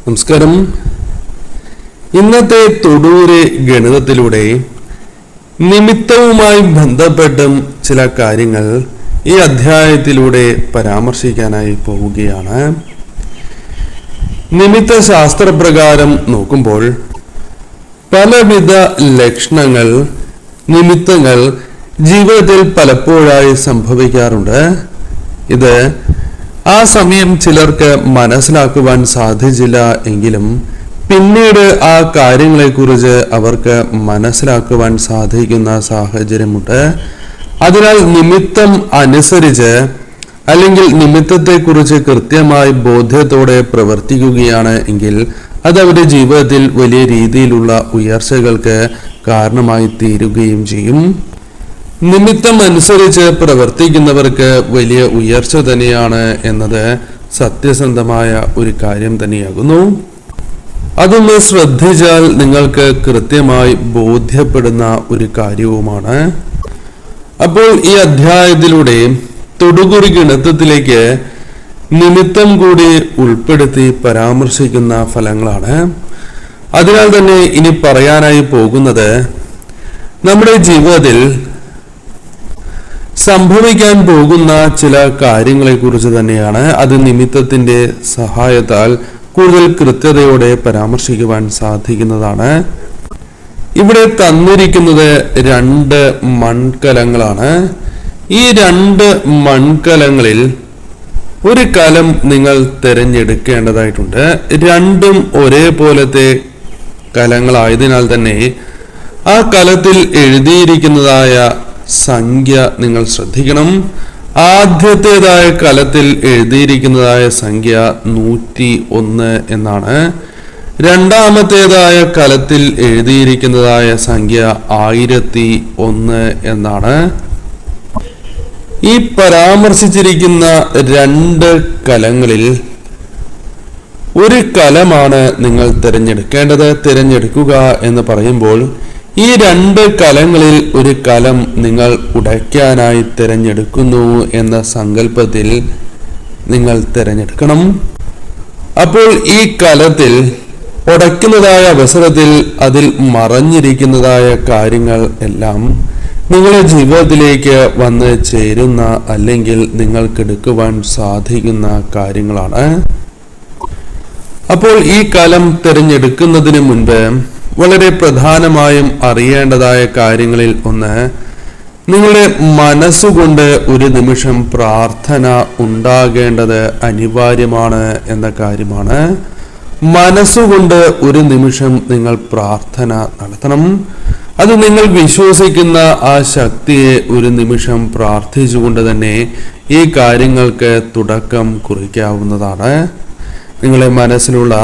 നമസ്കാരം. ഇന്നത്തെ തൊടൂര് ഗണിതത്തിലൂടെ നിമിത്തവുമായി ബന്ധപ്പെട്ടും ചില കാര്യങ്ങൾ ഈ അധ്യായത്തിലൂടെ പരാമർശിക്കാനായി പോവുകയാണ്. നിമിത്ത ശാസ്ത്രപ്രകാരം നോക്കുമ്പോൾ പലവിധ ലക്ഷണങ്ങൾ, നിമിത്തങ്ങൾ ജീവിതത്തിൽ പലപ്പോഴായി സംഭവിക്കാറുണ്ട്. ഇത് ആ സമയം ചിലർക്ക് മനസ്സിലാക്കുവാൻ സാധിച്ചില്ല എങ്കിലും പിന്നീട് ആ കാര്യങ്ങളെക്കുറിച്ച് അവർക്ക് മനസ്സിലാക്കുവാൻ സാധിക്കുന്ന സാഹചര്യമുണ്ട്. അതിനാൽ നിമിത്തം അനുസരിച്ച് അല്ലെങ്കിൽ നിമിത്തത്തെക്കുറിച്ച് കൃത്യമായി ബോധ്യത്തോടെ പ്രവർത്തിക്കുകയാണ് എങ്കിൽ അത് അവരുടെ ജീവിതത്തിൽ വലിയ രീതിയിലുള്ള ഉയർച്ചകൾക്ക് കാരണമായി തീരുകയും ചെയ്യും. നിമിത്തം അനുസരിച്ച് പ്രവർത്തിക്കുന്നവർക്ക് വലിയ ഉയർച്ച തന്നെയാണ് എന്നത് സത്യസന്ധമായ ഒരു കാര്യം തന്നെയാകുന്നു. അതൊന്ന് ശ്രദ്ധിച്ചാൽ നിങ്ങൾക്ക് കൃത്യമായി ബോധ്യപ്പെടുന്ന ഒരു കാര്യവുമാണ്. അപ്പോൾ ഈ അധ്യായത്തിലൂടെ തൊടുകുറി ഗണിതത്തിലേക്ക് നിമിത്തം കൂടി ഉൾപ്പെടുത്തി പരാമർശിക്കുന്ന ഫലങ്ങളാണ്. അതിനാൽ തന്നെ ഇനി പറയാനായി പോകുന്നത് നമ്മുടെ ജീവിതത്തിൽ സംഭവിക്കാൻ പോകുന്ന ചില കാര്യങ്ങളെ കുറിച്ച് തന്നെയാണ്. അത് നിമിത്തത്തിന്റെ സഹായത്താൽ കൂടുതൽ കൃത്യതയോടെ പരാമർശിക്കുവാൻ സാധിക്കുന്നതാണ്. ഇവിടെ തന്നിരിക്കുന്നത് 2 മൺകലങ്ങളാണ്. ഈ 2 മൺകലങ്ങളിൽ ഒരു കലം നിങ്ങൾ തിരഞ്ഞെടുക്കേണ്ടതായിട്ടുണ്ട്. രണ്ടും ഒരേപോലത്തെ കലങ്ങളായതിനാൽ തന്നെ ആ കലത്തിൽ എഴുതിയിരിക്കുന്നതായ സംഖ്യ നിങ്ങൾ ശ്രദ്ധിക്കണം. ആദ്യത്തേതായ കലത്തിൽ എഴുതിയിരിക്കുന്നതായ സംഖ്യ 101 എന്നാണ്. രണ്ടാമത്തേതായ കലത്തിൽ എഴുതിയിരിക്കുന്നതായ സംഖ്യ 1001 എന്നാണ്. ഈ പരാമർശിച്ചിരിക്കുന്ന 2 കലങ്ങളിൽ ഒരു കലമാണ് നിങ്ങൾ തിരഞ്ഞെടുക്കേണ്ടത്. തിരഞ്ഞെടുക്കുക എന്ന് പറയുമ്പോൾ ഈ 2 കലങ്ങളിൽ ഒരു കലം നിങ്ങൾ ഉടയ്ക്കാനായി തിരഞ്ഞെടുക്കുന്നു എന്ന സങ്കല്പത്തിൽ നിങ്ങൾ തിരഞ്ഞെടുക്കണം. അപ്പോൾ ഈ കലത്തിൽ ഉടയ്ക്കുന്നതായ അവസരത്തിൽ അതിൽ മറഞ്ഞിരിക്കുന്നതായ കാര്യങ്ങൾ എല്ലാം നിങ്ങളുടെ ജീവിതത്തിലേക്ക് വന്ന് ചേരുന്ന അല്ലെങ്കിൽ നിങ്ങൾക്കെടുക്കുവാൻ സാധിക്കുന്ന കാര്യങ്ങളാണ്. അപ്പോൾ ഈ കലം തിരഞ്ഞെടുക്കുന്നതിന് മുൻപ് വളരെ പ്രധാനമായും അറിയേണ്ടതായ കാര്യങ്ങളിൽ ഒന്ന്, നിങ്ങളുടെ മനസ്സുകൊണ്ട് ഒരു നിമിഷം പ്രാർത്ഥന ഉണ്ടാകേണ്ടത് അനിവാര്യമാണ് എന്ന കാര്യമാണ്. മനസ്സുകൊണ്ട് ഒരു നിമിഷം നിങ്ങൾ പ്രാർത്ഥന നടത്തണം. അത് നിങ്ങൾ വിശ്വസിക്കുന്ന ആ ശക്തിയെ ഒരു നിമിഷം പ്രാർത്ഥിച്ചുകൊണ്ട് തന്നെ ഈ കാര്യങ്ങൾക്ക് തുടക്കം കുറിക്കാവുന്നതാണ്. നിങ്ങളുടെ മനസ്സിലുള്ള,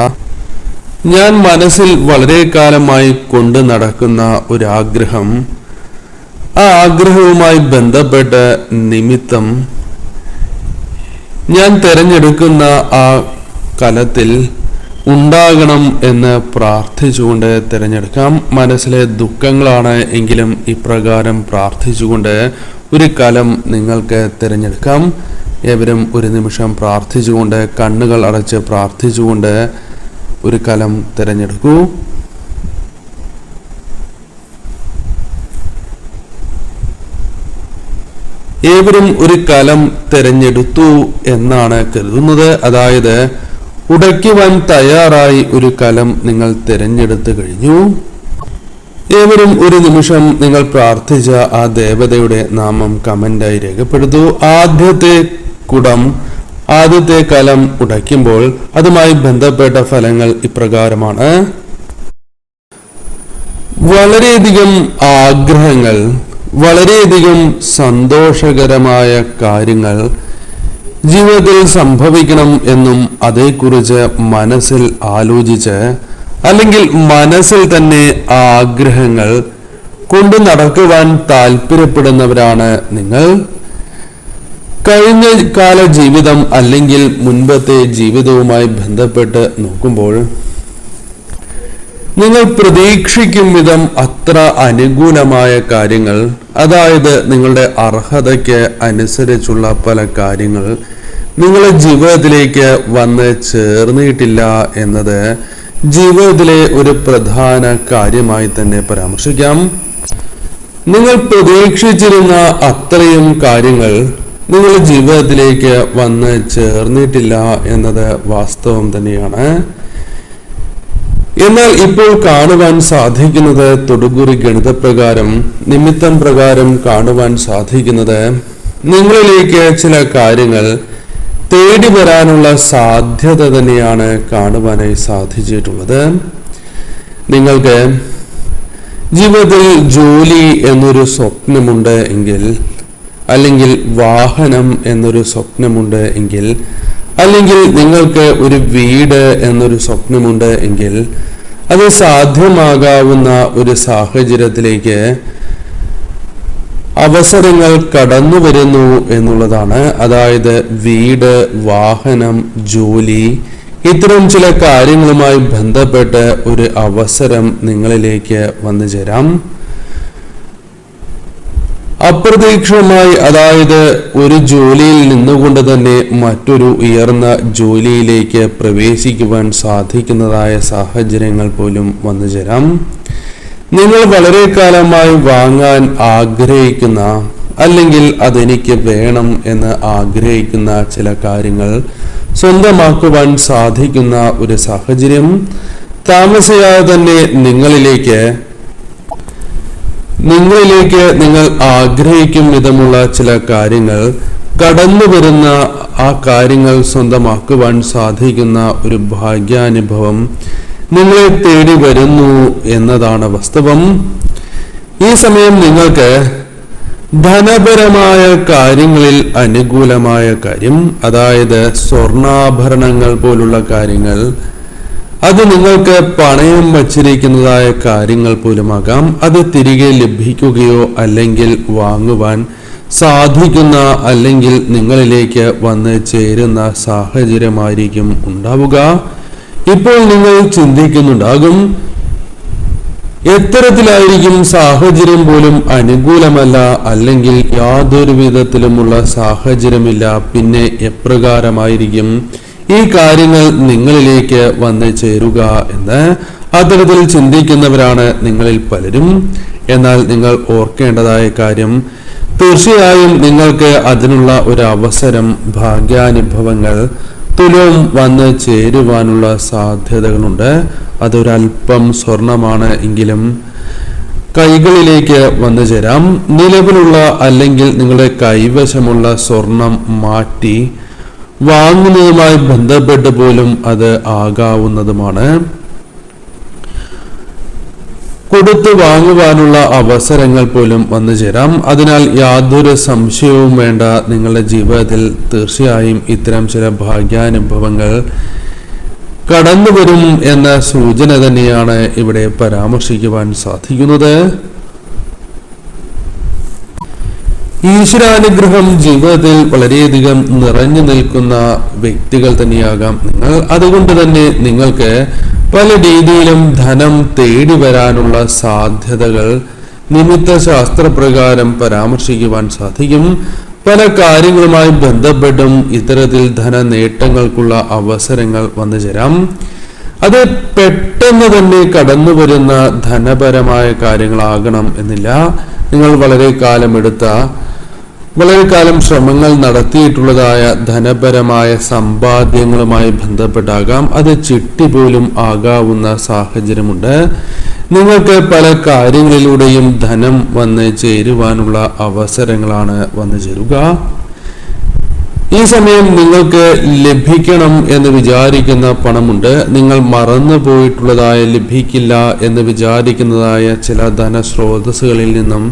ഞാൻ മനസ്സിൽ വളരെ കാലമായി കൊണ്ടു നടക്കുന്ന ഒരാഗ്രഹം, ആ ആഗ്രഹവുമായി ബന്ധപ്പെട്ട് നിമിത്തം ഞാൻ തിരഞ്ഞെടുക്കുന്ന ആ കലത്തിൽ ഉണ്ടാകണം എന്ന് പ്രാർത്ഥിച്ചുകൊണ്ട് തിരഞ്ഞെടുക്കാം. മനസ്സിലെ ദുഃഖങ്ങളാണ് എങ്കിലും ഇപ്രകാരം പ്രാർത്ഥിച്ചുകൊണ്ട് ഒരു കലം നിങ്ങൾക്ക് തിരഞ്ഞെടുക്കാം. ഏവരും ഒരു നിമിഷം പ്രാർത്ഥിച്ചുകൊണ്ട്, കണ്ണുകൾ അടച്ച് പ്രാർത്ഥിച്ചുകൊണ്ട് ഒരു കലം തിരഞ്ഞെടുക്കൂ. ഏവരും ഒരു കലം തിരഞ്ഞെടുത്തു എന്നാണ് കരുതുന്നത്. അതായത് ഉടയ്ക്കുവാൻ തയ്യാറായി ഒരു കലം നിങ്ങൾ തിരഞ്ഞെടുത്തു കഴിഞ്ഞു. ഏവരും ഒരു നിമിഷം നിങ്ങൾ പ്രാർത്ഥിച്ച ആ ദേവതയുടെ നാമം കമന്റായി രേഖപ്പെടുത്തൂ. ആദ്യത്തെ കുടം, ആദ്യത്തെ കലം ഉടയ്ക്കുമ്പോൾ അതുമായി ബന്ധപ്പെട്ട ഫലങ്ങൾ ഇപ്രകാരമാണ്. വളരെയധികം ആഗ്രഹങ്ങൾ, വളരെയധികം സന്തോഷകരമായ കാര്യങ്ങൾ ജീവിതത്തിൽ സംഭവിക്കണം എന്നും അതേക്കുറിച്ച് മനസ്സിൽ ആലോചിച്ച് അല്ലെങ്കിൽ മനസ്സിൽ തന്നെ ആ ആഗ്രഹങ്ങൾ കൊണ്ടു നടക്കുവാൻ താല്പര്യപ്പെടുന്നവരാണ് നിങ്ങൾ. കഴിഞ്ഞ കാല ജീവിതം അല്ലെങ്കിൽ മുൻപത്തെ ജീവിതവുമായി ബന്ധപ്പെട്ട് നോക്കുമ്പോൾ നിങ്ങൾ പ്രതീക്ഷിക്കും വിധം അത്ര അനുകൂലമായ കാര്യങ്ങൾ, അതായത് നിങ്ങളുടെ അർഹതയ്ക്ക് അനുസരിച്ചുള്ള പല കാര്യങ്ങൾ നിങ്ങളുടെ ജീവിതത്തിലേക്ക് വന്ന് ചേർന്നിട്ടില്ല എന്നത് ജീവിതത്തിലെ ഒരു പ്രധാന കാര്യമായി തന്നെ പരാമർശിക്കാം. നിങ്ങൾ പ്രതീക്ഷിച്ചിരുന്ന അത്രയും കാര്യങ്ങൾ നിങ്ങളുടെ ജീവിതത്തിലേക്ക് വന്ന് ചേർന്നിട്ടില്ല എന്നത് വാസ്തവം തന്നെയാണ്. എന്നാൽ ഇപ്പോൾ കാണുവാൻ സാധിക്കുന്നത്, തൊടുകുറി ഗണിതപ്രകാരം, നിമിത്തം പ്രകാരം കാണുവാൻ സാധിക്കുന്നത്, നിങ്ങളിലേക്ക് ചില കാര്യങ്ങൾ തേടി വരാനുള്ള സാധ്യത തന്നെയാണ് കാണുവാനായി സാധിച്ചിട്ടുള്ളത്. നിങ്ങൾക്ക് ജീവിതത്തിൽ ജോലി എന്നൊരു സ്വപ്നമുണ്ട് എങ്കിൽ, അല്ലെങ്കിൽ വാഹനം എന്നൊരു സ്വപ്നമുണ്ട് എങ്കിൽ, അല്ലെങ്കിൽ നിങ്ങൾക്ക് ഒരു വീട് എന്നൊരു സ്വപ്നമുണ്ട് എങ്കിൽ, അത് സാധ്യമാകാവുന്ന ഒരു സാഹചര്യത്തിലേക്ക് അവസരങ്ങൾ കടന്നു വരുന്നു എന്നുള്ളതാണ്. അതായത് വീട്, വാഹനം, ജോലി, ഇത്തരം ചില കാര്യങ്ങളുമായി ബന്ധപ്പെട്ട് ഒരു അവസരം നിങ്ങളിലേക്ക് വന്നു ചേരാം. അപ്രതീക്ഷിതമായി, അതായത് ഒരു ജോലിയിൽ നിന്നുകൊണ്ട് തന്നെ മറ്റൊരു ഉയർന്ന ജോലിയിലേക്ക് പ്രവേശിക്കുവാൻ സാധിക്കുന്നതായ സാഹചര്യങ്ങൾ പോലും വന്നു ചേരാം. നിങ്ങൾ വളരെ കാലമായി വാങ്ങാൻ ആഗ്രഹിക്കുന്ന, അല്ലെങ്കിൽ അതെനിക്ക് വേണം എന്ന് ആഗ്രഹിക്കുന്ന ചില കാര്യങ്ങൾ സ്വന്തമാക്കുവാൻ സാധിക്കുന്ന ഒരു സാഹചര്യം താമസിയാതെ തന്നെ നിങ്ങളിലേക്ക് നിങ്ങൾ ആഗ്രഹിക്കും വിധമുള്ള ചില കാര്യങ്ങൾ കടന്നു വരുന്ന, ആ കാര്യങ്ങൾ സ്വന്തമാക്കുവാൻ സാധിക്കുന്ന ഒരു ഭാഗ്യാനുഭവം നിങ്ങളെ തേടി വരുന്നു എന്നതാണ് വാസ്തവം. ഈ സമയം നിങ്ങൾക്ക് ധനപരമായ കാര്യങ്ങളിൽ അനുകൂലമായ കാര്യം, അതായത് സ്വർണ്ണാഭരണങ്ങൾ പോലുള്ള കാര്യങ്ങൾ, അത് നിങ്ങൾക്ക് പണയം വച്ചിരിക്കുന്നതായ കാര്യങ്ങൾ പോലുമാകാം, അത് തിരികെ ലഭിക്കുകയോ അല്ലെങ്കിൽ വാങ്ങുവാൻ സാധിക്കുന്ന, അല്ലെങ്കിൽ നിങ്ങളിലേക്ക് വന്ന് ചേരുന്ന സാഹചര്യമായിരിക്കും ഉണ്ടാവുക. ഇപ്പോൾ നിങ്ങൾ ചിന്തിക്കുന്നുണ്ടാകും, എത്തരത്തിലായിരിക്കും സാഹചര്യം പോലും അനുകൂലമല്ല, അല്ലെങ്കിൽ യാതൊരു വിധത്തിലുമുള്ള സാഹചര്യമില്ല, പിന്നെ എപ്രകാരമായിരിക്കും ഈ കാര്യങ്ങൾ നിങ്ങളിലേക്ക് വന്ന് ചേരുക എന്ന് അത്തരത്തിൽ ചിന്തിക്കുന്നവരാണ് നിങ്ങളിൽ പലരും. എന്നാൽ നിങ്ങൾ ഓർക്കേണ്ടതായ കാര്യം, തീർച്ചയായും നിങ്ങൾക്ക് അതിനുള്ള ഒരു അവസരം, ഭാഗ്യാനുഭവങ്ങൾ തുലവും വന്ന് ചേരുവാനുള്ള സാധ്യതകളുണ്ട്. അതൊരൽപ്പം സ്വർണമാണ് എങ്കിലും കൈകളിലേക്ക് വന്നു ചേരാം. നിലവിലുള്ള അല്ലെങ്കിൽ നിങ്ങളുടെ കൈവശമുള്ള സ്വർണം മാറ്റി വാങ്ങുന്നതുമായി ബന്ധപ്പെട്ട് പോലും അത് ആകാവുന്നതുമാണ്. കൊടുത്തു വാങ്ങുവാനുള്ള അവസരങ്ങൾ പോലും വന്നു ചേരാം. അതിനാൽ യാതൊരു സംശയവും വേണ്ട, നിങ്ങളുടെ ജീവിതത്തിൽ തീർച്ചയായും ഇത്തരം ചില ഭാഗ്യാനുഭവങ്ങൾ കടന്നു വരും എന്ന സൂചന തന്നെയാണ് ഇവിടെ പരാമർശിക്കുവാൻ സാധിക്കുന്നത്. ഈശ്വരാനുഗ്രഹം ജീവിതത്തിൽ വളരെയധികം നിറഞ്ഞു നിൽക്കുന്ന വ്യക്തികൾ തന്നെയാകാം നിങ്ങൾ. അതുകൊണ്ട് തന്നെ നിങ്ങൾക്ക് പല രീതിയിലും ധനം തേടി വരാനുള്ള സാധ്യതകൾ നിമിത്ത ശാസ്ത്രപ്രകാരം പരാമർശിക്കുവാൻ സാധിക്കും. പല കാര്യങ്ങളുമായി ബന്ധപ്പെട്ടും ഇത്തരത്തിൽ ധന നേട്ടങ്ങൾക്കുള്ള അവസരങ്ങൾ വന്നു ചേരാം. അത് പെട്ടെന്ന് തന്നെ കടന്നു വരുന്ന ധനപരമായ കാര്യങ്ങളാകണം എന്നില്ല. നിങ്ങൾ വളരെ കാലം ശ്രമങ്ങൾ നടത്തിയിട്ടുള്ളതായ ധനപരമായ സമ്പാദ്യങ്ങളുമായി ബന്ധപ്പെട്ടാകാം. അത് ചിട്ടി പോലും ആകാവുന്ന സാഹചര്യമുണ്ട്. നിങ്ങൾക്ക് പല കാര്യങ്ങളിലൂടെയും ധനം വന്ന് ചേരുവാനുള്ള അവസരങ്ങളാണ് വന്നു ചേരുക. ഈ സമയം നിങ്ങൾക്ക് ലഭിക്കണം എന്ന് വിചാരിക്കുന്ന പണമുണ്ട്. നിങ്ങൾ മറന്നു പോയിട്ടുള്ളതായ, ലഭിക്കില്ല എന്ന് വിചാരിക്കുന്നതായ ചില ധനസ്രോതസ്സുകളിൽ നിന്നും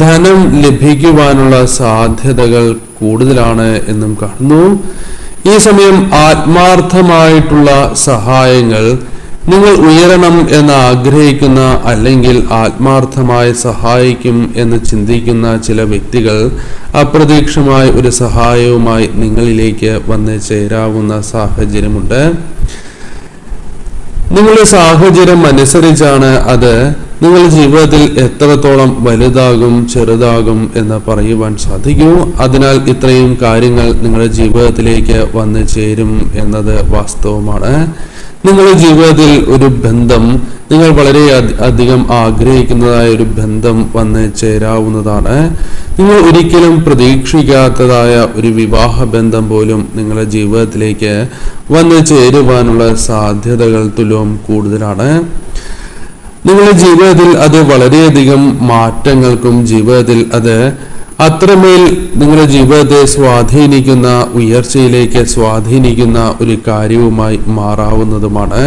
ധനം ലഭിക്കുവാനുള്ള സാധ്യതകൾ കൂടുതലാണ് എന്നും കാണുന്നു. ഈ സമയം ആത്മാർത്ഥമായിട്ടുള്ള സഹായങ്ങൾ, നിങ്ങൾ ഉയരണം എന്ന് ആഗ്രഹിക്കുന്ന, അല്ലെങ്കിൽ ആത്മാർത്ഥമായി സഹായിക്കും എന്ന് ചിന്തിക്കുന്ന ചില വ്യക്തികൾ അപ്രതീക്ഷിതമായ ഒരു സഹായവുമായി നിങ്ങളിലേക്ക് വന്ന് ചേരാവുന്ന സാഹചര്യമുണ്ട്. നിങ്ങളുടെ സാഹചര്യം അനുസരിച്ചാണ് അത് നിങ്ങളുടെ ജീവിതത്തിൽ എത്രത്തോളം വലുതാകും ചെറുതാകും എന്ന് പറയുവാൻ സാധിക്കൂ. അതിനാൽ ഇത്രയും കാര്യങ്ങൾ നിങ്ങളുടെ ജീവിതത്തിലേക്ക് വന്നു ചേരും എന്നത് വാസ്തവമാണ്. നിങ്ങളുടെ ജീവിതത്തിൽ ഒരു ബന്ധം, നിങ്ങൾ വളരെ അധികം ആഗ്രഹിക്കുന്നതായ ഒരു ബന്ധം വന്ന് ചേരാവുന്നതാണ്. നിങ്ങൾ ഒരിക്കലും പ്രതീക്ഷിക്കാത്തതായ ഒരു വിവാഹ ബന്ധം പോലും നിങ്ങളുടെ ജീവിതത്തിലേക്ക് വന്ന് ചേരുവാനുള്ള സാധ്യതകൾ തുലവും കൂടുതലാണ്. നിങ്ങളുടെ ജീവിതത്തിൽ അത് വളരെയധികം മാറ്റങ്ങൾക്കും ജീവിതത്തിൽ അത് അത്രമേൽ നിങ്ങളുടെ ജീവിതത്തെ സ്വാധീനിക്കുന്ന, ഉയർച്ചയിലേക്ക് സ്വാധീനിക്കുന്ന ഒരു കാര്യവുമായി മാറാവുന്നതുമാണ്.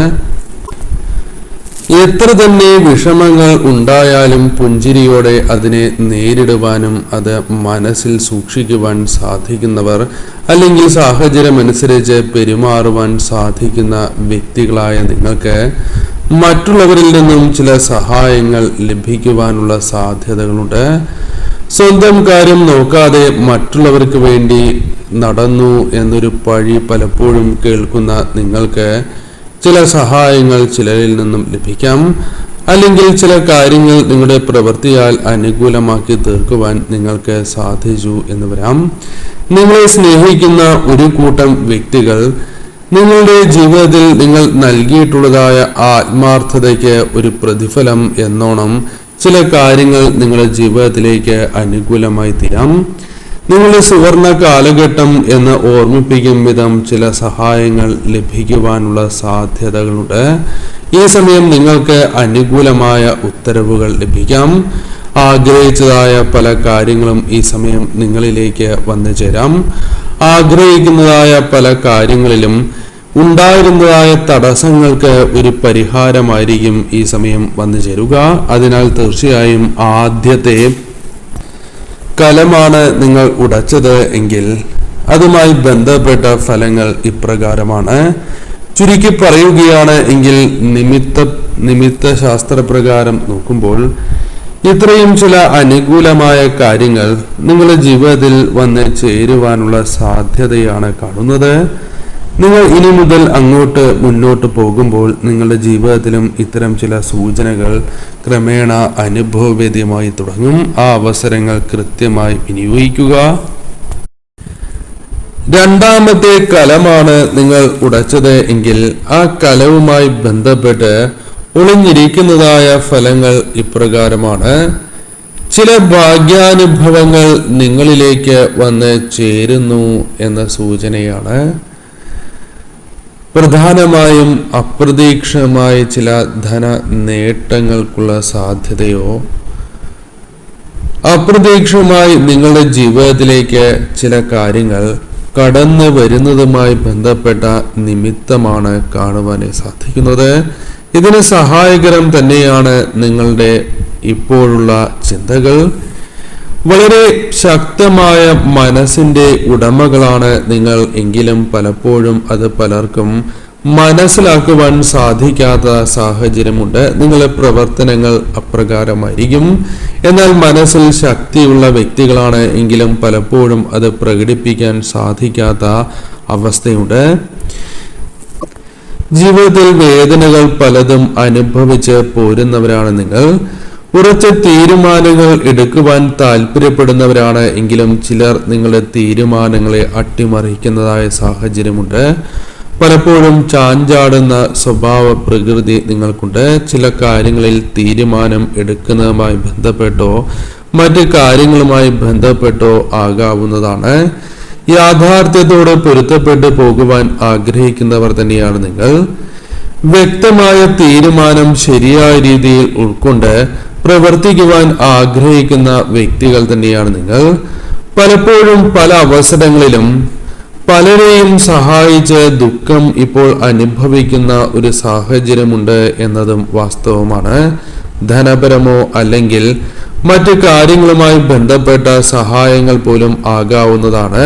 എത്ര തന്നെ വിഷമങ്ങൾ ഉണ്ടായാലും പുഞ്ചിരിയോടെ അതിനെ നേരിടുവാനും അത് മനസ്സിൽ സൂക്ഷിക്കുവാൻ സാധിക്കുന്നവർ, അല്ലെങ്കിൽ സാഹചര്യമനുസരിച്ച് പെരുമാറുവാൻ സാധിക്കുന്ന വ്യക്തികളായ നിങ്ങൾക്ക് മറ്റുള്ളവരിൽ നിന്നും ചില സഹായങ്ങൾ ലഭിക്കുവാനുള്ള സാധ്യതകളുണ്ട്. സ്വന്തം കാര്യം നോക്കാതെ മറ്റുള്ളവർക്ക് വേണ്ടി നടന്നു എന്നൊരു പഴി പലപ്പോഴും കേൾക്കുന്ന നിങ്ങൾക്ക് ചില സഹായങ്ങൾ ചിലരിൽ നിന്നും ലഭിക്കാം. അല്ലെങ്കിൽ ചില കാര്യങ്ങൾ നിങ്ങളുടെ പ്രവൃത്തിയാൽ അനുകൂലമാക്കി തീർക്കുവാൻ നിങ്ങൾക്ക് സാധിച്ചു എന്ന് വരാം. നിങ്ങളെ സ്നേഹിക്കുന്ന ഒരു കൂട്ടം വ്യക്തികൾ നിങ്ങളുടെ ജീവിതത്തിൽ നിങ്ങൾ നൽകിയിട്ടുള്ളതായ ആത്മാർത്ഥതയ്ക്ക് ഒരു പ്രതിഫലം എന്നോണം ചില കാര്യങ്ങൾ നിങ്ങളുടെ ജീവിതത്തിലേക്ക് അനുകൂലമായി തീരാം. നിങ്ങളുടെ സുവർണ കാലഘട്ടം എന്ന് ഓർമ്മിപ്പിക്കും വിധം ചില സഹായങ്ങൾ ലഭിക്കുവാനുള്ള സാധ്യതകളുണ്ട്. ഈ സമയം നിങ്ങൾക്ക് അനുകൂലമായ ഉത്തരവുകൾ ലഭിക്കാം. ആഗ്രഹിച്ചതായ പല കാര്യങ്ങളും ഈ സമയം നിങ്ങളിലേക്ക് വന്നു ചേരാം. ആഗ്രഹിക്കുന്നതായ പല കാര്യങ്ങളിലും ഉണ്ടായിരുന്നതായ തടസ്സങ്ങൾക്ക് ഒരു പരിഹാരമായിരിക്കും ഈ സമയം വന്നു ചേരുക. അതിനാൽ തീർച്ചയായും ആദ്യത്തെ കലമാണ് നിങ്ങൾ ഉടച്ചത് എങ്കിൽ അതുമായി ബന്ധപ്പെട്ട ഫലങ്ങൾ ഇപ്രകാരമാണ്. ചുരുക്കി പറയുകയാണ് എങ്കിൽ നിമിത്ത ശാസ്ത്രപ്രകാരം നോക്കുമ്പോൾ ഇത്രയും ചില അനുകൂലമായ കാര്യങ്ങൾ നിങ്ങളുടെ ജീവിതത്തിൽ വന്ന് ചേരുവാനുള്ള സാധ്യതയാണ് കാണുന്നത്. നിങ്ങൾ ഇനി മുതൽ മുന്നോട്ട് പോകുമ്പോൾ നിങ്ങളുടെ ജീവിതത്തിലും ഇത്തരം ചില സൂചനകൾ ക്രമേണ അനുഭവവേദ്യമായി തുടങ്ങും. ആ അവസരങ്ങൾ കൃത്യമായി വിനിയോഗിക്കുക. രണ്ടാമത്തെ കലമാണ് നിങ്ങൾ ഉടച്ചത് എങ്കിൽ ആ കലവുമായി ബന്ധപ്പെട്ട് ഒളിഞ്ഞിരിക്കുന്നതായ ഫലങ്ങൾ ഇപ്രകാരമാണ്. ചില ഭാഗ്യാനുഭവങ്ങൾ നിങ്ങളിലേക്ക് വന്ന് ചേരുന്നു എന്ന സൂചനയാണ്. പ്രധാനമായും അപ്രതീക്ഷിതമായ ചില ധന നേട്ടങ്ങൾക്കുള്ള സാധ്യതയോ അപ്രതീക്ഷിതമായി നിങ്ങളുടെ ജീവിതത്തിലേക്ക് ചില കാര്യങ്ങൾ കടന്നു വരുന്നതുമായി ബന്ധപ്പെട്ട നിമിത്തമാണ് കാണുവാനായി സാധിക്കുന്നത്. ഇതിന് സഹായകരം തന്നെയാണ് നിങ്ങളുടെ ഇപ്പോഴുള്ള ചിന്തകൾ. വളരെ ശക്തമായ മനസ്സിന്റെ ഉടമകളാണ് നിങ്ങൾ എങ്കിലും പലപ്പോഴും അത് പലർക്കും മനസ്സിലാക്കുവാൻ സാധിക്കാത്ത സാഹചര്യമുണ്ട്. നിങ്ങളുടെ പ്രവർത്തനങ്ങൾ അപ്രകാരമായിരിക്കും. എന്നാൽ മനസ്സിൽ ശക്തിയുള്ള വ്യക്തികളാണ് എങ്കിലും പലപ്പോഴും അത് പ്രകടിപ്പിക്കാൻ സാധിക്കാത്ത അവസ്ഥയുണ്ട്. ജീവിതത്തിൽ വേദനകൾ പലതും അനുഭവിച്ച് പോരുന്നവരാണ് നിങ്ങൾ. ഉറച്ച തീരുമാനങ്ങൾ എടുക്കുവാൻ താല്പര്യപ്പെടുന്നവരാണ് എങ്കിലും ചിലർ നിങ്ങളുടെ തീരുമാനങ്ങളെ അട്ടിമറിക്കുന്നതായ സാഹചര്യമുണ്ട്. പലപ്പോഴും ചാഞ്ചാടുന്ന സ്വഭാവ പ്രകൃതി നിങ്ങൾക്കുണ്ട്. ചില കാര്യങ്ങളിൽ തീരുമാനം എടുക്കുന്നതുമായി ബന്ധപ്പെട്ടോ മറ്റ് കാര്യങ്ങളുമായി ബന്ധപ്പെട്ടോ ആകാവുന്നതാണ്. യാഥാർത്ഥ്യത്തോട് പൊരുത്തപ്പെട്ടു പോകുവാൻ ആഗ്രഹിക്കുന്നവർ തന്നെയാണ് നിങ്ങൾ. വ്യക്തമായ തീരുമാനം ശരിയായ രീതിയിൽ ഉൾക്കൊണ്ട് പ്രവർത്തിക്കുവാൻ ആഗ്രഹിക്കുന്ന വ്യക്തികൾ തന്നെയാണ് നിങ്ങൾ. പലപ്പോഴും പല അവസരങ്ങളിലും പലരെയും സഹായിച്ച് ദുഃഖം ഇപ്പോൾ അനുഭവിക്കുന്ന ഒരു സാഹചര്യമുണ്ട് എന്നതും വാസ്തവമാണ്. ധനപരമോ അല്ലെങ്കിൽ മറ്റു കാര്യങ്ങളുമായി ബന്ധപ്പെട്ട സഹായങ്ങൾ പോലും ആകാവുന്നതാണ്.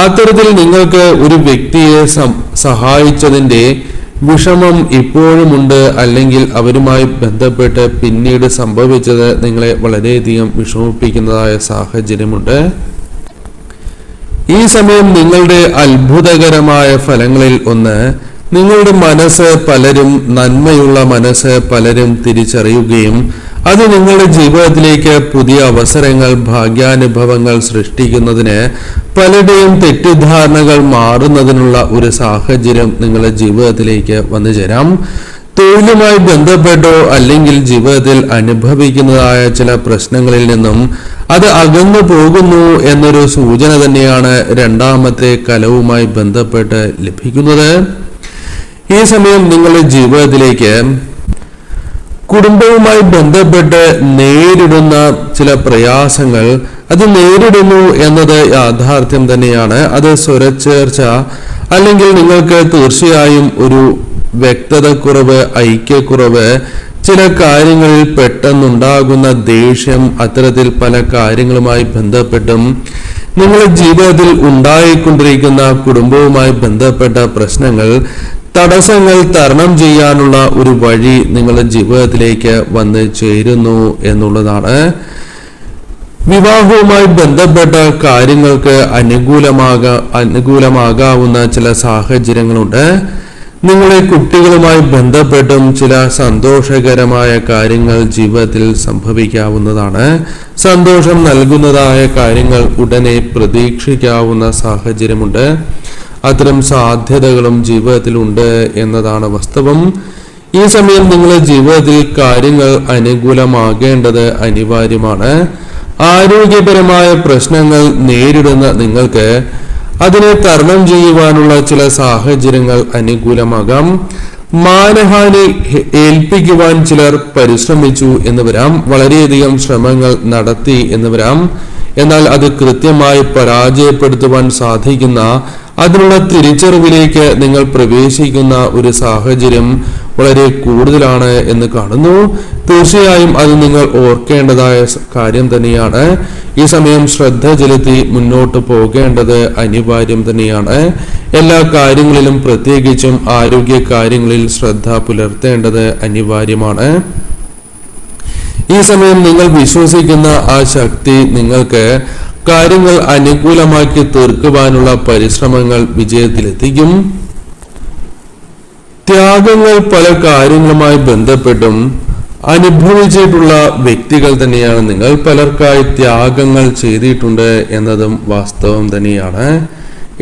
അത്തരത്തിൽ നിങ്ങൾക്ക് ഒരു വ്യക്തിയെ സഹായിച്ചതിന്റെ വിഷമം ഇപ്പോഴുമുണ്ട്, അല്ലെങ്കിൽ അവരുമായി ബന്ധപ്പെട്ട് പിന്നീട് സംഭവിച്ചത് നിങ്ങളെ വളരെയധികം വിഷമിപ്പിക്കുന്നതായ സാഹചര്യമുണ്ട്. ഈ സമയം നിങ്ങളുടെ അത്ഭുതകരമായ ഫലങ്ങളിൽ ഒന്ന് നിങ്ങളുടെ മനസ്സ് പലരും നന്മയുള്ള മനസ്സ് പലരും തിരിച്ചറിയുകയും അത് നിങ്ങളുടെ ജീവിതത്തിലേക്ക് പുതിയ അവസരങ്ങൾ ഭാഗ്യാനുഭവങ്ങൾ സൃഷ്ടിക്കുന്നതിന് പലരുടെയും തെറ്റിദ്ധാരണകൾ മാറുന്നതിനുള്ള ഒരു സാഹചര്യം നിങ്ങളുടെ ജീവിതത്തിലേക്ക് വന്നു ചേരാം. തൊഴിലുമായി ബന്ധപ്പെട്ടോ അല്ലെങ്കിൽ ജീവിതത്തിൽ അനുഭവിക്കുന്നതായ ചില പ്രശ്നങ്ങളിൽ നിന്നും അത് അകന്നു പോകുന്നു എന്നൊരു സൂചന തന്നെയാണ് രണ്ടാമത്തെ കലവുമായി ബന്ധപ്പെട്ട് ലഭിക്കുന്നത്. ഈ സമയം നിങ്ങളുടെ ജീവിതത്തിലേക്ക് കുടുംബവുമായി ബന്ധപ്പെട്ട് നേരിടുന്ന ചില പ്രയാസങ്ങൾ അത് നേരിടുന്നു എന്നത് യാഥാർത്ഥ്യം തന്നെയാണ്. അത് സ്വരച്ചേർച്ച അല്ലെങ്കിൽ നിങ്ങൾക്ക് തീർച്ചയായും ഒരു വ്യക്തതക്കുറവ്, ഐക്യക്കുറവ്, ചില കാര്യങ്ങളിൽ പെട്ടെന്നുണ്ടാകുന്ന ദേഷ്യം, അത്തരത്തിൽ പല കാര്യങ്ങളുമായി ബന്ധപ്പെട്ടും നിങ്ങളുടെ ജീവിതത്തിൽ ഉണ്ടായിക്കൊണ്ടിരിക്കുന്ന കുടുംബവുമായി ബന്ധപ്പെട്ട പ്രശ്നങ്ങൾ, തടസ്സങ്ങൾ തരണം ചെയ്യാനുള്ള ഒരു വഴി നിങ്ങളുടെ ജീവിതത്തിലേക്ക് വന്ന് ചേരുന്നു എന്നുള്ളതാണ്. വിവാഹവുമായി ബന്ധപ്പെട്ട കാര്യങ്ങൾക്ക് അനുകൂലമാകാവുന്ന ചില സാഹചര്യങ്ങളുണ്ട്. നിങ്ങളെ കുട്ടികളുമായി ബന്ധപ്പെട്ടും ചില സന്തോഷകരമായ കാര്യങ്ങൾ ജീവിതത്തിൽ സംഭവിക്കാവുന്നതാണ്. സന്തോഷം നൽകുന്നതായ കാര്യങ്ങൾ ഉടനെ പ്രതീക്ഷിക്കാവുന്ന സാഹചര്യമുണ്ട്. അത്തരം സാധ്യതകളും ജീവിതത്തിലുണ്ട് എന്നതാണ് വാസ്തവം. ഈ സമയം നിങ്ങളുടെ ജീവിതത്തിൽ കാര്യങ്ങൾ അനുകൂലമാകേണ്ടത് അനിവാര്യമാണ്. ആരോഗ്യപരമായ പ്രശ്നങ്ങൾ നേരിടുന്ന നിങ്ങൾക്ക് അതിനെ തരണം ചെയ്യുവാനുള്ള ചില സാഹചര്യങ്ങൾ അനുകൂലമാകാം. മാനഹാനി ഏൽപ്പിക്കുവാൻ ചിലർ പരിശ്രമിച്ചു എന്ന് വരാം, വളരെയധികം ശ്രമങ്ങൾ നടത്തി എന്ന് വരാം. എന്നാൽ അത് കൃത്യമായി പരാജയപ്പെടുത്തുവാൻ സാധിക്കുന്ന അതിനുള്ള തിരിച്ചറിവിലേക്ക് നിങ്ങൾ പ്രവേശിക്കുന്ന ഒരു സാഹചര്യം വളരെ കൂടുതലാണ് എന്ന് കാണുന്നു. തീർച്ചയായും അത് നിങ്ങൾ ഓർക്കേണ്ടതായ കാര്യം തന്നെയാണ്. ഈ സമയം ശ്രദ്ധ ചെലുത്തി മുന്നോട്ട് പോകേണ്ടത് അനിവാര്യം തന്നെയാണ്. എല്ലാ കാര്യങ്ങളിലും പ്രത്യേകിച്ചും ആരോഗ്യ കാര്യങ്ങളിൽ ശ്രദ്ധ പുലർത്തേണ്ടത് അനിവാര്യമാണ്. ഈ സമയം നിങ്ങൾ വിശ്വസിക്കുന്ന ആ ശക്തി നിങ്ങൾക്ക് കാര്യങ്ങൾ അനുകൂലമാക്കി തീർക്കുവാനുള്ള പരിശ്രമങ്ങൾ വിജയത്തിലെത്തിക്കും. ത്യാഗങ്ങൾ പല കാര്യങ്ങളുമായി ബന്ധപ്പെട്ടും അനുഭവിച്ചിട്ടുള്ള വ്യക്തികൾ തന്നെയാണ് നിങ്ങൾ. പലർക്കായി ത്യാഗങ്ങൾ ചെയ്തിട്ടുണ്ട് എന്നതും വാസ്തവം തന്നെയാണ്.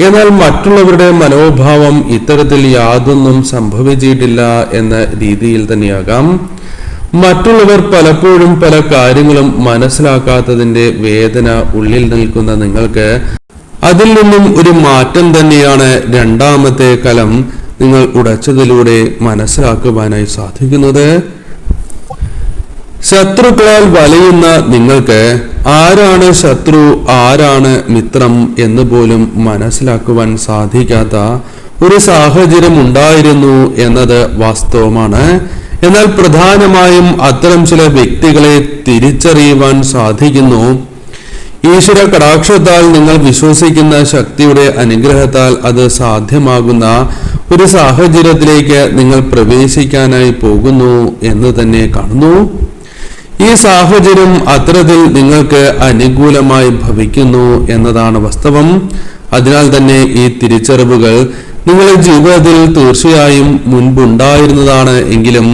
എന്നാൽ മറ്റുള്ളവരുടെ മനോഭാവം ഇത്തരത്തിൽ യാതൊന്നും സംഭവിച്ചിട്ടില്ല എന്ന രീതിയിൽ തന്നെയാകാം. മറ്റുള്ളവർ പലപ്പോഴും പല കാര്യങ്ങളും മനസ്സിലാക്കാത്തതിന്റെ വേദന ഉള്ളിൽ നിൽക്കുന്ന നിങ്ങൾക്ക് അതിൽ നിന്നും ഒരു മാറ്റം തന്നെയാണ് രണ്ടാമത്തെ കലം നിങ്ങൾ ഉടച്ചതിലൂടെ മനസ്സിലാക്കുവാനായി സാധിക്കുന്നത്. ശത്രുക്കളാൽ വലയുന്ന നിങ്ങൾക്ക് ആരാണ് ശത്രു, ആരാണ് മിത്രം എന്ന് പോലും മനസ്സിലാക്കുവാൻ സാധിക്കാത്ത ഒരു സാഹചര്യം ഉണ്ടായിരുന്നു എന്നത് വാസ്തവമാണ്. എന്നാൽ പ്രധാനമായും അത്തരം ചില വ്യക്തികളെ തിരിച്ചറിയുവാൻ സാധിക്കുന്നു. ഈശ്വര കടാക്ഷത്താൽ നിങ്ങൾ വിശ്വസിക്കുന്ന ശക്തിയുടെ അനുഗ്രഹത്താൽ അത് സാധ്യമാകുന്ന ഒരു സാഹചര്യത്തിലേക്ക് നിങ്ങൾ പ്രവേശിക്കാനായി പോകുന്നു എന്ന് തന്നെ കാണുന്നു. ഈ സാഹചര്യം അത്തരത്തിൽ നിങ്ങൾക്ക് അനുകൂലമായി ഭവിക്കുന്നു എന്നതാണ് വാസ്തവം. അതിനാൽ തന്നെ ഈ തിരിച്ചറിവുകൾ നിങ്ങളുടെ ജീവിതത്തിൽ തീർച്ചയായും മുൻപുണ്ടായിരുന്നതാണ് എങ്കിലും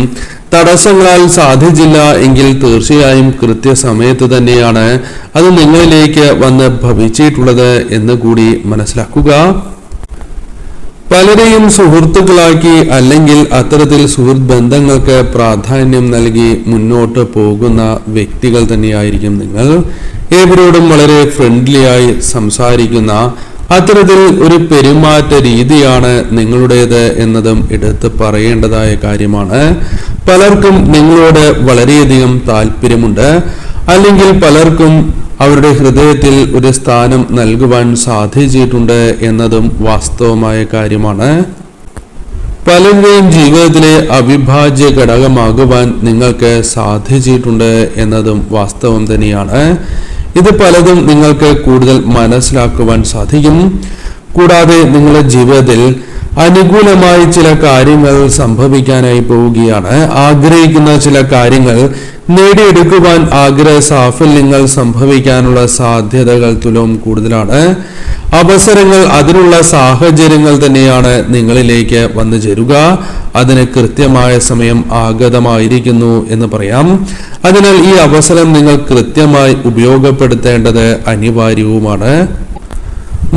തടസ്സങ്ങളാൽ സാധിച്ചില്ല എങ്കിൽ തീർച്ചയായും കൃത്യസമയത്ത് തന്നെയാണ് അത് നിങ്ങളിലേക്ക് വന്ന് ഭവിച്ചിട്ടുള്ളത് എന്ന് കൂടി മനസ്സിലാക്കുക. പലരെയും സുഹൃത്തുക്കളാക്കി അല്ലെങ്കിൽ അത്തരത്തിൽ സുഹൃത്ത് ബന്ധങ്ങൾക്ക് പ്രാധാന്യം നൽകി മുന്നോട്ട് പോകുന്ന വ്യക്തികൾ തന്നെയായിരിക്കും നിങ്ങൾ. ഏവരോടും വളരെ ഫ്രണ്ട്ലിയായി സംസാരിക്കുന്ന അത്തരത്തിൽ ഒരു പെരുമാറ്റ രീതിയാണ് നിങ്ങളുടേത് എന്നതും എടുത്ത് പറയേണ്ടതായ കാര്യമാണ്. പലർക്കും നിങ്ങളോട് വളരെയധികം താല്പര്യമുണ്ട്, അല്ലെങ്കിൽ പലർക്കും അവരുടെ ഹൃദയത്തിൽ ഒരു സ്ഥാനം നൽകുവാൻ സാധിച്ചിട്ടുണ്ട് എന്നതും വാസ്തവമായ കാര്യമാണ്. പലരുടെയും ജീവിതത്തിലെ അവിഭാജ്യ ഘടകമാകുവാൻ നിങ്ങൾക്ക് സാധിച്ചിട്ടുണ്ട് എന്നതും വാസ്തവം തന്നെയാണ്. ഇത് പലതും നിങ്ങൾക്ക് കൂടുതൽ മനസ്സിലാക്കുവാൻ സാധിക്കും. കൂടാതെ നിങ്ങളുടെ ജീവിതത്തിൽ അനുകൂലമായി ചില കാര്യങ്ങൾ സംഭവിക്കാനായി പോവുകയാണ്. ആഗ്രഹിക്കുന്ന ചില കാര്യങ്ങൾ നേടിയെടുക്കുവാൻ ആഗ്രഹ സാഫല്യങ്ങൾ സംഭവിക്കാനുള്ള സാധ്യതകൾ തുലോം കൂടുതലാണ്. അവസരങ്ങൾ, അതിനുള്ള സാഹചര്യങ്ങൾ തന്നെയാണ് നിങ്ങളിലേക്ക് വന്നു ചേരുക. അതിന് കൃത്യമായ സമയം ആഗതമായിരിക്കുന്നു എന്ന് പറയാം. അതിനാൽ ഈ അവസരം നിങ്ങൾ കൃത്യമായി ഉപയോഗപ്പെടുത്തേണ്ടത് അനിവാര്യവുമാണ്.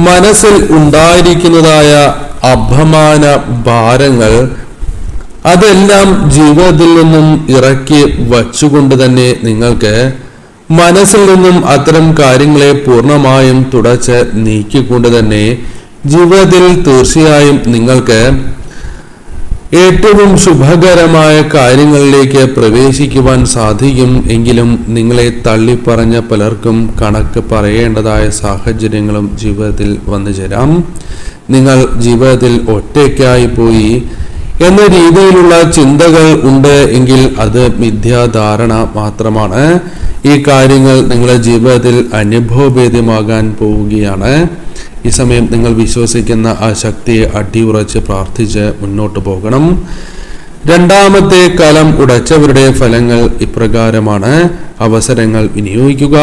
മനസ്സിൽ ഉണ്ടായിരിക്കുന്നതായ അപമാന ഭാരങ്ങൾ അതെല്ലാം ജീവിതത്തിൽ നിന്നും ഇറക്കി വച്ചുകൊണ്ട് തന്നെ നിങ്ങൾക്ക് മനസ്സിൽ നിന്നും അത്തരം കാര്യങ്ങളെ പൂർണ്ണമായും തുടച്ച് നീക്കിക്കൊണ്ട് തന്നെ ജീവിതത്തിൽ തീർച്ചയായും നിങ്ങൾക്ക് ഏറ്റവും ശുഭകരമായ കാര്യങ്ങളിലേക്ക് പ്രവേശിക്കുവാൻ സാധിക്കും. എങ്കിലും നിങ്ങളെ തള്ളിപ്പറഞ്ഞ പലർക്കും കണക്ക് പറയേണ്ടതായ സാഹചര്യങ്ങളും ജീവിതത്തിൽ വന്നു ചേരാം. നിങ്ങൾ ജീവിതത്തിൽ ഒറ്റയ്ക്കായി പോയി എന്ന രീതിയിലുള്ള ചിന്തകൾ ഉണ്ട് എങ്കിൽ അത് മിഥ്യാധാരണ മാത്രമാണ്. ഈ കാര്യങ്ങൾ നിങ്ങളുടെ ജീവിതത്തിൽ അനുഭവഭേദ്യമാകാൻ പോവുകയാണ്. ഈ സമയം നിങ്ങൾ വിശ്വസിക്കുന്ന ആ ശക്തിയെ അടിയുറച്ച് പ്രാർത്ഥിച്ച് മുന്നോട്ട് പോകണം. രണ്ടാമത്തെ കലം ഉടച്ചവരുടെ ഫലങ്ങൾ ഇപ്രകാരമാണ്. അവസരങ്ങൾ വിനിയോഗിക്കുക,